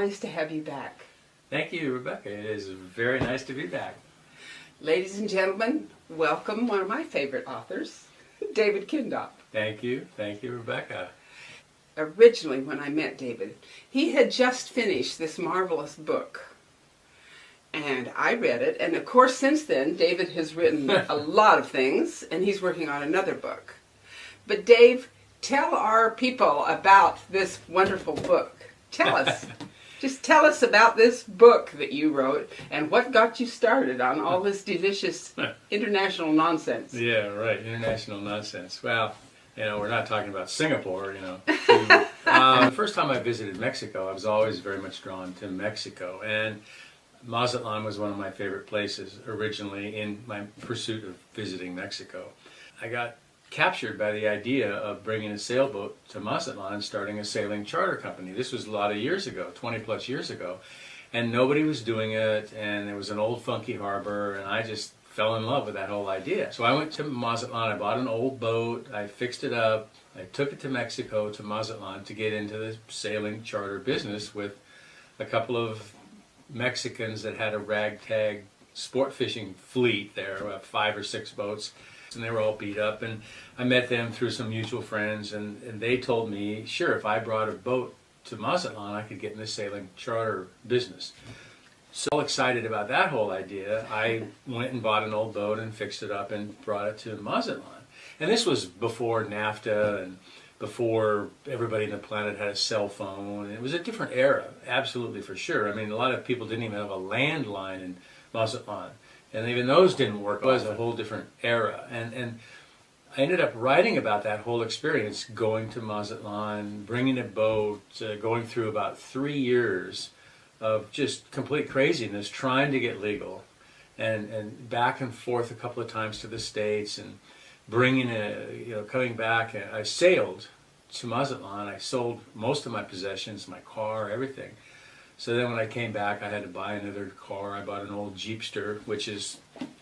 nice to have you back. Thank you, Rebecca. It is very nice to be back. Ladies and gentlemen, welcome one of my favorite authors, David Kindopp. Thank you, Rebecca. Originally, when I met David, he had just finished this marvelous book. And I read it, and of course since then, David has written a lot of things, and he's working on another book. But Dave, tell our people about this wonderful book. Tell us. Just tell us about this book that you wrote, and what got you started on all this delicious international nonsense. Yeah, right, international nonsense. Well, we're not talking about Singapore, The first time I visited Mexico, I was always very much drawn to Mexico, and Mazatlan was one of my favorite places originally in my pursuit of visiting Mexico. I got captured by the idea of bringing a sailboat to Mazatlan and starting a sailing charter company. This was a lot of years ago, 20 plus years ago, and nobody was doing it, and there was an old funky harbor, and I just fell in love with that whole idea. So I went to Mazatlan, I bought an old boat, I fixed it up, I took it to Mexico, to Mazatlan, to get into the sailing charter business with a couple of Mexicans that had a ragtag sport fishing fleet there, 5 or 6 boats, and they were all beat up, and I met them through some mutual friends, and they told me, sure, if I brought a boat to Mazatlan, I could get in the sailing charter business. So excited about that whole idea, I went and bought an old boat and fixed it up and brought it to Mazatlan. And this was before NAFTA and before everybody on the planet had a cell phone. It was a different era, absolutely, for sure. I mean, a lot of people didn't even have a landline in Mazatlan, and even those didn't work. It was a whole different era. And I ended up writing about that whole experience, going to Mazatlan, bringing a boat, going through about 3 years of just complete craziness, trying to get legal, and back and forth a couple of times to the States, and bringing coming back. I sailed to Mazatlan. I sold most of my possessions, my car, everything. So then when I came back, I had to buy another car. I bought an old Jeepster, which is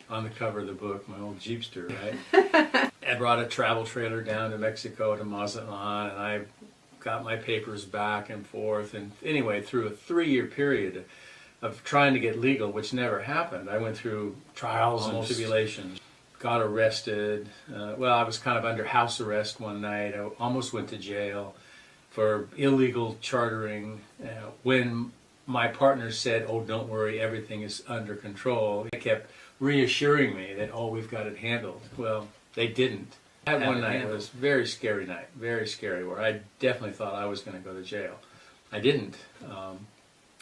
on the cover of the book, my old Jeepster, right? I brought a travel trailer down to Mexico, to Mazatlan, and I got my papers back and forth. And anyway, through a 3-year period of trying to get legal, which never happened, I went through trials and tribulations. Got arrested. I was kind of under house arrest one night. I almost went to jail for illegal chartering. When my partner said, "Oh, don't worry, everything is under control," they kept reassuring me that, "Oh, we've got it handled." Well, they didn't. That one night was a very scary night, very scary, where I definitely thought I was going to go to jail. I didn't.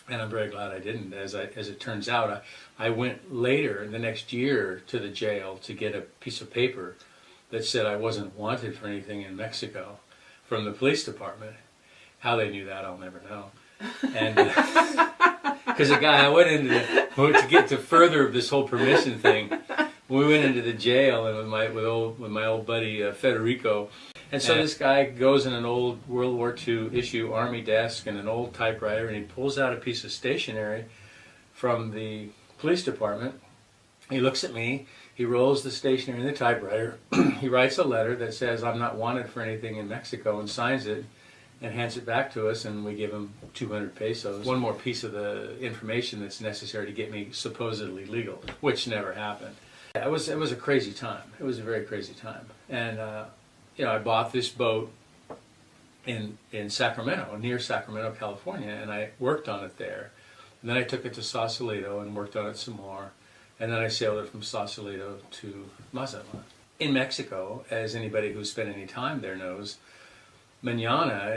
And I'm very glad I didn't. As it turns out, I went later, the next year, to the jail to get a piece of paper that said I wasn't wanted for anything in Mexico from the police department. How they knew that, I'll never know. And because the guy I went into to get to further this whole permission thing, we went into the jail and with my old buddy Federico. And so this guy goes in an old World War II issue Army desk and an old typewriter, and he pulls out a piece of stationery from the police department. He looks at me, he rolls the stationery in the typewriter, he writes a letter that says I'm not wanted for anything in Mexico, and signs it and hands it back to us, and we give him 200 pesos. One more piece of the information that's necessary to get me supposedly legal, which never happened. It was a crazy time. It was a very crazy time. And I bought this boat in Sacramento, near Sacramento, California, and I worked on it there. And then I took it to Sausalito and worked on it some more. And then I sailed it from Sausalito to Mazatlan. In Mexico, as anybody who's spent any time there knows, mañana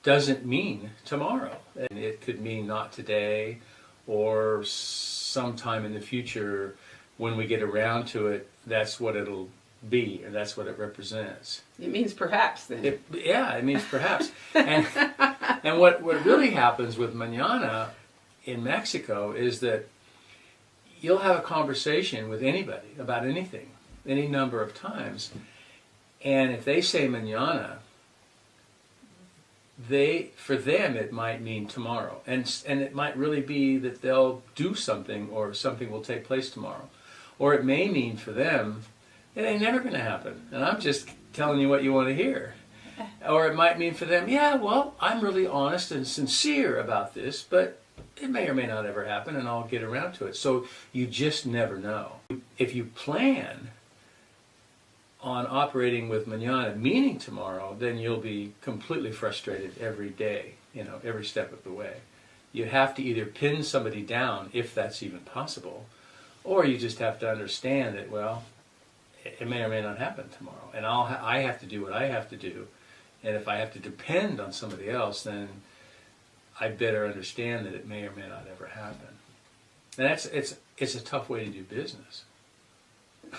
doesn't mean tomorrow. And it could mean not today or sometime in the future when we get around to it. That's what it'll be, and that's what it represents. It means perhaps, then. It means perhaps. And what really happens with mañana in Mexico is that you'll have a conversation with anybody about anything, any number of times, and if they say mañana, for them it might mean tomorrow, and it might really be that they'll do something, or something will take place tomorrow, or it may mean for them it ain't never going to happen, and I'm just telling you what you want to hear. Or it might mean for them, yeah, well, I'm really honest and sincere about this, but it may or may not ever happen, and I'll get around to it. So you just never know. If you plan on operating with mañana, meaning tomorrow, then you'll be completely frustrated every day, every step of the way. You have to either pin somebody down, if that's even possible, or you just have to understand that, well, it may or may not happen tomorrow, and I have to do what I have to do, and if I have to depend on somebody else, then I better understand that it may or may not ever happen. And it's a tough way to do business.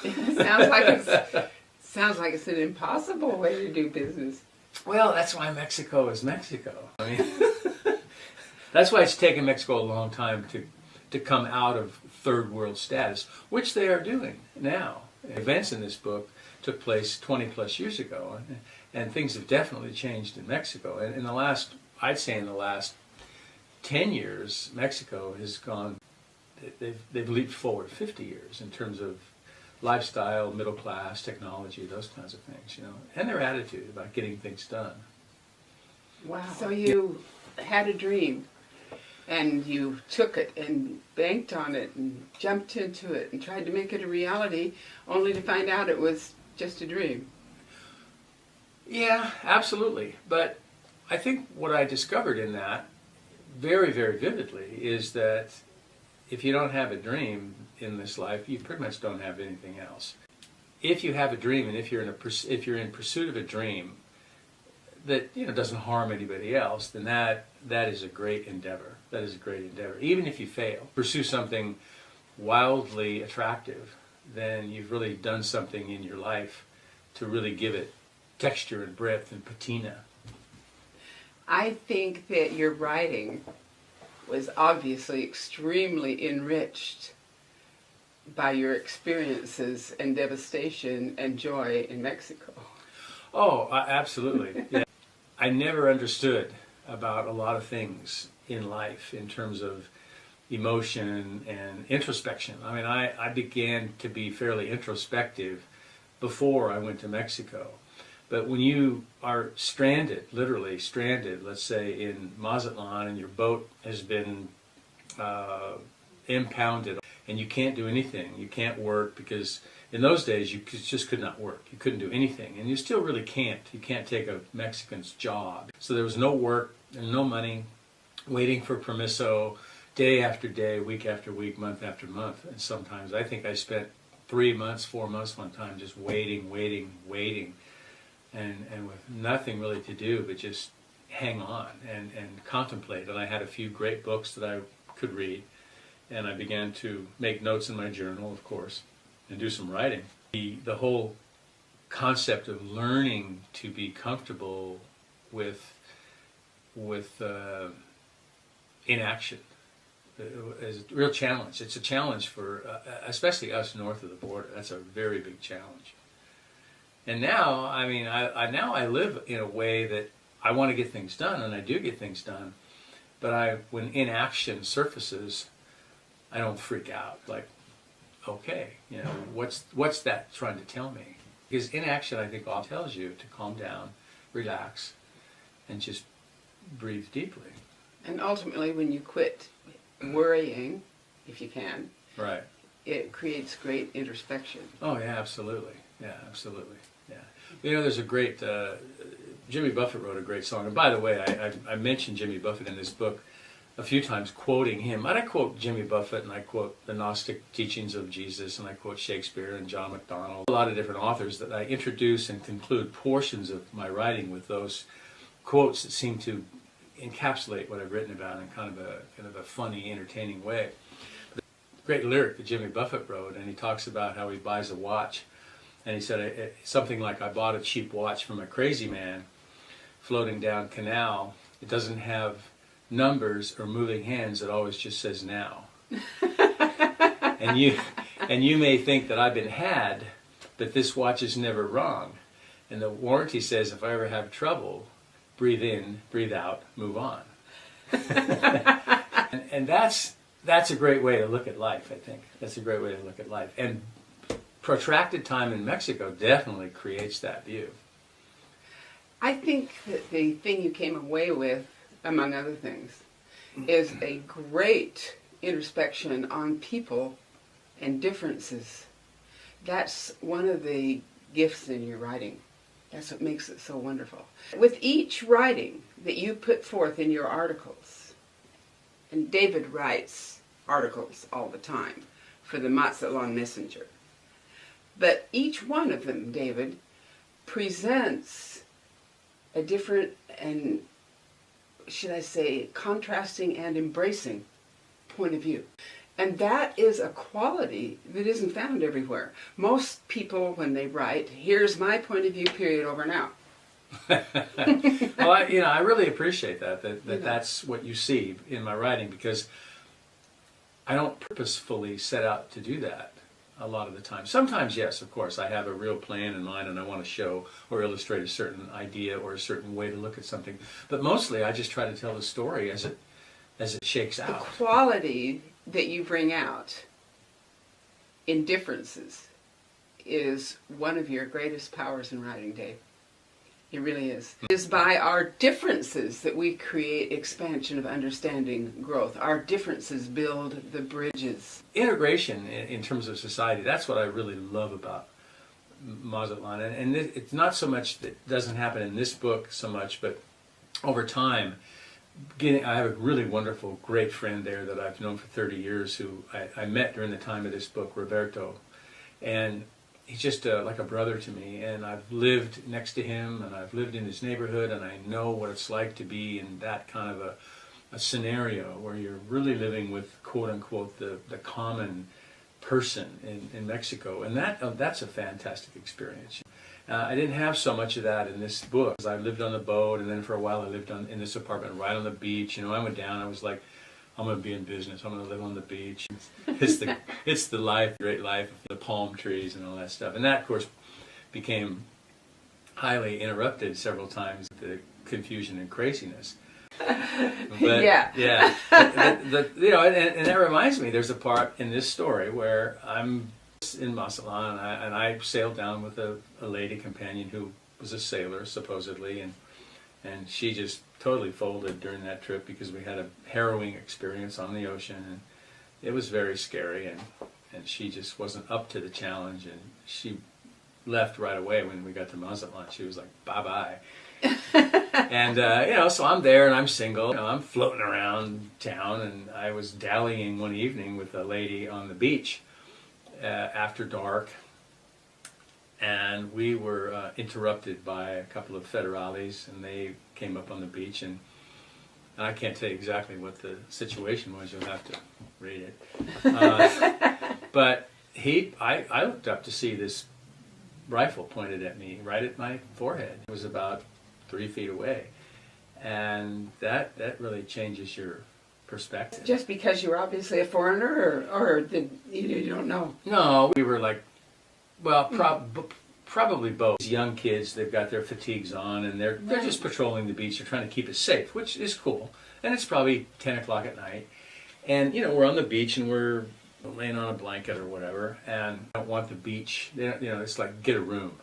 Sounds like it's an impossible way to do business. Well, that's why Mexico is Mexico. I mean, that's why it's taken Mexico a long time to come out of third world status, which they are doing now. Events in this book took place 20 plus years ago, and things have definitely changed in Mexico. And I'd say in the last 10 years, Mexico has gone, they've leaped forward 50 years in terms of lifestyle, middle class, technology, those kinds of things, and their attitude about getting things done. Wow. So you had a dream, and you took it and banked on it and jumped into it and tried to make it a reality, only to find out it was just a dream. Yeah, absolutely. But I think what I discovered in that, very, very vividly, is that if you don't have a dream in this life, you pretty much don't have anything else. If you have a dream, and if you're in pursuit of a dream that doesn't harm anybody else, then that is a great endeavor. That is a great endeavor. Even if you fail, pursue something wildly attractive, then you've really done something in your life to really give it texture and breadth and patina. I think that your writing was obviously extremely enriched by your experiences and devastation and joy in Mexico. Oh, absolutely. Yeah. I never understood about a lot of things in life in terms of emotion and introspection. I mean, I began to be fairly introspective before I went to Mexico. But when you are stranded, literally stranded, let's say in Mazatlan, and your boat has been impounded, and you can't do anything, you can't work, because in those days you just could not work. You couldn't do anything, and you still really can't. You can't take a Mexican's job. So there was no work and no money, waiting for permiso day after day, week after week, month after month. And sometimes I think I spent 3 months, 4 months one time just waiting, and with nothing really to do but just hang on and contemplate. And I had a few great books that I could read, and I began to make notes in my journal, of course, and do some writing. The whole concept of learning to be comfortable with inaction is a real challenge. It's a challenge for especially us north of the border. That's a very big challenge. And now, I mean, I live in a way that I want to get things done, and I do get things done. But when inaction surfaces, I don't freak out. Like, okay, what's that trying to tell me? Because inaction, I think, often tells you to calm down, relax, and just breathe deeply. And ultimately, when you quit worrying, if you can, right, it creates great introspection. Oh yeah, absolutely. Yeah, absolutely. Yeah. There's a great Jimmy Buffett wrote a great song. And by the way, I mentioned Jimmy Buffett in this book a few times, quoting him. And I quote Jimmy Buffett, and I quote the Gnostic teachings of Jesus, and I quote Shakespeare and John MacDonald, a lot of different authors that I introduce and conclude portions of my writing with those quotes that seem to encapsulate what I've written about in kind of a funny, entertaining way. The great lyric that Jimmy Buffett wrote, and he talks about how he buys a watch, and he said something like, "I bought a cheap watch from a crazy man floating down canal. It doesn't have numbers or moving hands. It always just says now." and you may think that I've been had, but this watch is never wrong. And the warranty says, if I ever have trouble, breathe in, breathe out, move on. and that's a great way to look at life, I think. That's a great way to look at life. And protracted time in Mexico definitely creates that view. I think that the thing you came away with, among other things, is a great introspection on people and differences. That's one of the gifts in your writing. That's what makes it so wonderful. With each writing that you put forth in your articles, and David writes articles all the time for the Mazatlan Messenger, but each one of them, David, presents a different and, should I say, contrasting and embracing point of view. And that is a quality that isn't found everywhere. Most people, when they write, here's my point of view, period, over now. Well, I really appreciate that's what you see in my writing, because I don't purposefully set out to do that a lot of the time. Sometimes, yes, of course, I have a real plan in mind and I want to show or illustrate a certain idea or a certain way to look at something. But mostly I just try to tell the story as it shakes out. The quality that you bring out in differences is one of your greatest powers in writing, Dave. It really is. It is by our differences that we create expansion of understanding, growth. Our differences build the bridges. Integration in terms of society, that's what I really love about Mazatlan. And it's not so much that doesn't happen in this book so much, but over time, I have a really wonderful, great friend there that I've known for 30 years who I met during the time of this book, Roberto. And he's just like a brother to me, and I've lived next to him, and I've lived in his neighborhood, and I know what it's like to be in that kind of a scenario where you're really living with, quote-unquote, the common person in Mexico. And that's a fantastic experience. I didn't have so much of that in this book. I lived on the boat, and then for a while I lived in this apartment right on the beach. I went down, I was like, I'm going to be in business. I'm going to live on the beach. It's the life, great life of the palm trees and all that stuff. And that, of course, became highly interrupted several times with the confusion and craziness. But, yeah. And that reminds me, there's a part in this story where I'm in Mazatlan, and I sailed down with a lady companion who was a sailor, supposedly, and she just totally folded during that trip because we had a harrowing experience on the ocean, and it was very scary, and she just wasn't up to the challenge, and she left right away when we got to Mazatlan. She was like, bye-bye. And, so I'm there, and I'm single. I'm floating around town, and I was dallying one evening with a lady on the beach after dark, and we were interrupted by a couple of federales, and they came up on the beach, and I can't tell you exactly what the situation was. You'll have to read it. But I looked up to see this rifle pointed at me right at my forehead. It was about 3 feet away, and that really changes your perspective. Just because you were obviously a foreigner, or did you don't know? No, we were like, well, probably both. These young kids, they've got their fatigues on, and they're just patrolling the beach. They're trying to keep it safe, which is cool. And it's probably 10 o'clock at night, and we're on the beach and we're laying on a blanket or whatever, and I don't want the beach. It's like, get a room.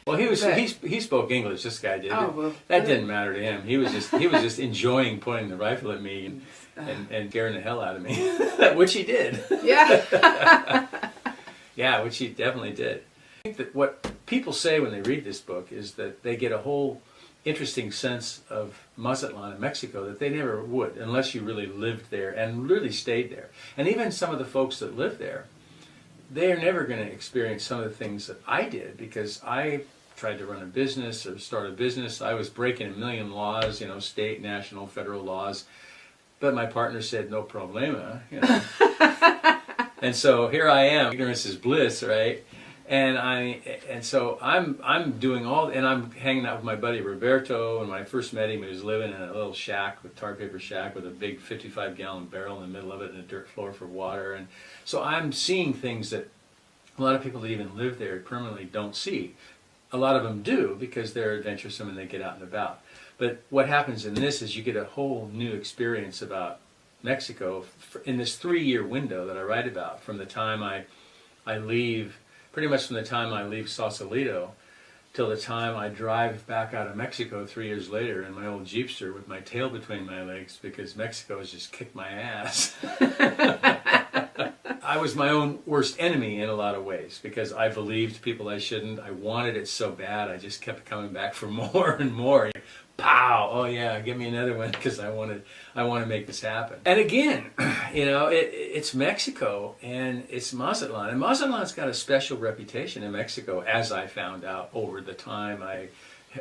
Well, he spoke English. This guy did. Oh, well, that didn't matter to him. He was just enjoying pointing the rifle at me and scaring the hell out of me, which he did. Yeah. Yeah, which he definitely did. I think that what people say when they read this book is that they get a whole interesting sense of Mazatlan in Mexico that they never would unless you really lived there and really stayed there. And even some of the folks that live there, they are never going to experience some of the things that I did, because I tried to run a business or start a business. I was breaking a million laws, state, national, federal laws. But my partner said, no problema, And so here I am, ignorance is bliss, right? And so I'm doing all, and I'm hanging out with my buddy Roberto, and when I first met him, he was living in a little shack, tar paper shack with a big 55-gallon barrel in the middle of it and a dirt floor for water. And so I'm seeing things that a lot of people that even live there permanently don't see. A lot of them do because they're adventuresome and they get out and about. But what happens in this is you get a whole new experience about Mexico in this 3-year window that I write about, from the time I leave, pretty much from the time I leave Sausalito till the time I drive back out of Mexico 3 years later in my old Jeepster with my tail between my legs because Mexico has just kicked my ass. I was my own worst enemy in a lot of ways because I believed people I shouldn't. I wanted it so bad. I just kept coming back for more and more. Pow! Oh yeah, give me another one because I want to make this happen. And again, you know, it's Mexico and it's Mazatlan, and Mazatlan's got a special reputation in Mexico, as I found out over the time I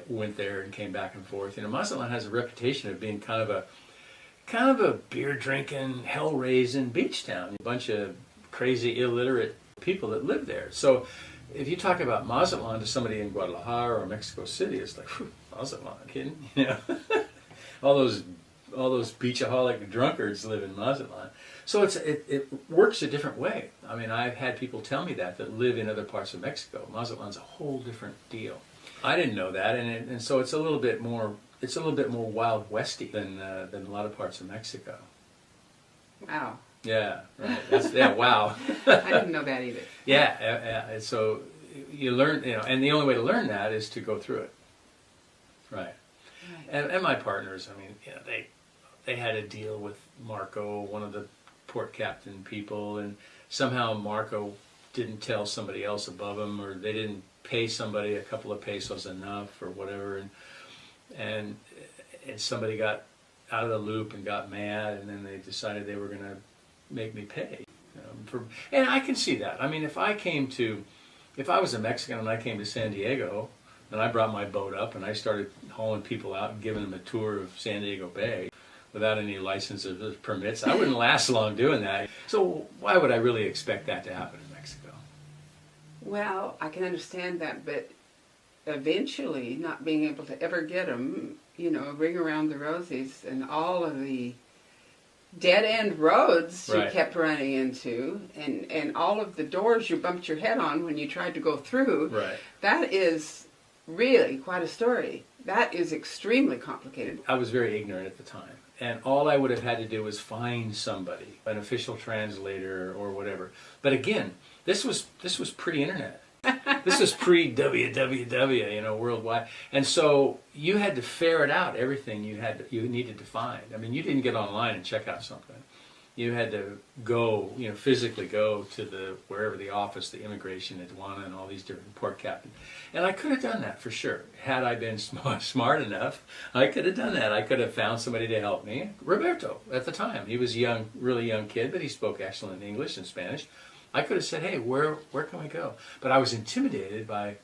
went there and came back and forth. You know, Mazatlan has a reputation of being kind of a beer drinking, hell raising beach town. A bunch of crazy illiterate people that live there. So if you talk about Mazatlan to somebody in Guadalajara or Mexico City, it's like, whew, Mazatlan, kidding? You know, all those beachaholic drunkards live in Mazatlan. So it works a different way. I mean, I've had people tell me that live in other parts of Mexico. Mazatlan's a whole different deal. I didn't know that, and so it's a little bit more Wild Westy than a lot of parts of Mexico. Wow. Yeah, right. Wow. I didn't know that either. Yeah, so you learn, you know, and the only way to learn that is to go through it. Right. And my partners, I mean, you know, they had a deal with Marco, one of the port captain people, and somehow Marco didn't tell somebody else above him, or they didn't pay somebody a couple of pesos enough or whatever, and somebody got out of the loop and got mad, and then they decided they were going to make me pay. And I can see that. I mean, if I was a Mexican and I came to San Diego and I brought my boat up and I started hauling people out and giving them a tour of San Diego Bay without any licenses or permits, I wouldn't last long doing that. So why would I really expect that to happen in Mexico? Well, I can understand that, but eventually not being able to ever get them, you know, ring around the rosies and all of the dead-end roads you kept running into, and all of the doors you bumped your head on when you tried to go through, that is really quite a story. That is extremely complicated. I was very ignorant at the time, and all I would have had to do was find somebody, an official translator or whatever. But again, this was pre-internet. This is pre-www, you know, worldwide. And so you had to ferret out everything you needed to find. I mean, you didn't get online and check out something. You had to go, you know, physically go to wherever the office, the immigration, aduana, and all these different port captains. And I could have done that for sure. Had I been smart enough, I could have done that. I could have found somebody to help me. Roberto, at the time, he was a young, really young kid, but he spoke excellent English and Spanish. I could have said, hey, where can we go? But I was intimidated by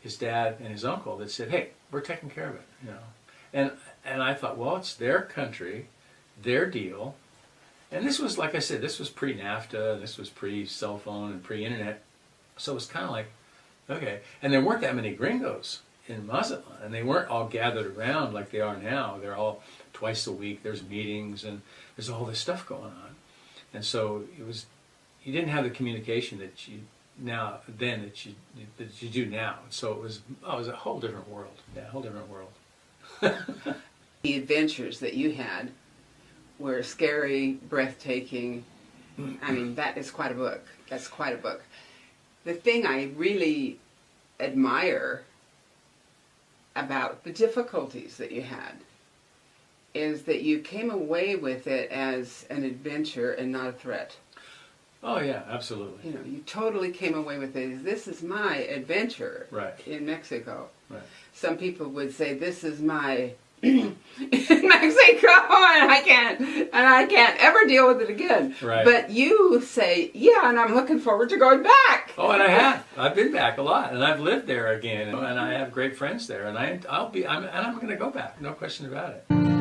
his dad and his uncle that said, hey, we're taking care of it, you know. And I thought, well, it's their country, their deal. And this was, like I said, this was pre-NAFTA, and this was pre-cell phone and pre-internet. So it was kind of like, okay. And there weren't that many gringos in Mazatlan, and they weren't all gathered around like they are now. They're all twice a week. There's meetings, and there's all this stuff going on. And so it was... You didn't have the communication that you do now. So it was a whole different world. Yeah, a whole different world. The adventures that you had were scary, breathtaking. I mean, that is quite a book. That's quite a book. The thing I really admire about the difficulties that you had is that you came away with it as an adventure and not a threat. Oh yeah, absolutely. You know, you totally came away with it. This is my adventure in Mexico. Right. Some people would say, "This is my in Mexico, and I can't ever deal with it again." Right. But you say, "Yeah, and I'm looking forward to going back." Oh, and I have. I've been back a lot, and I've lived there again, and I have great friends there, and I'm going to go back. No question about it.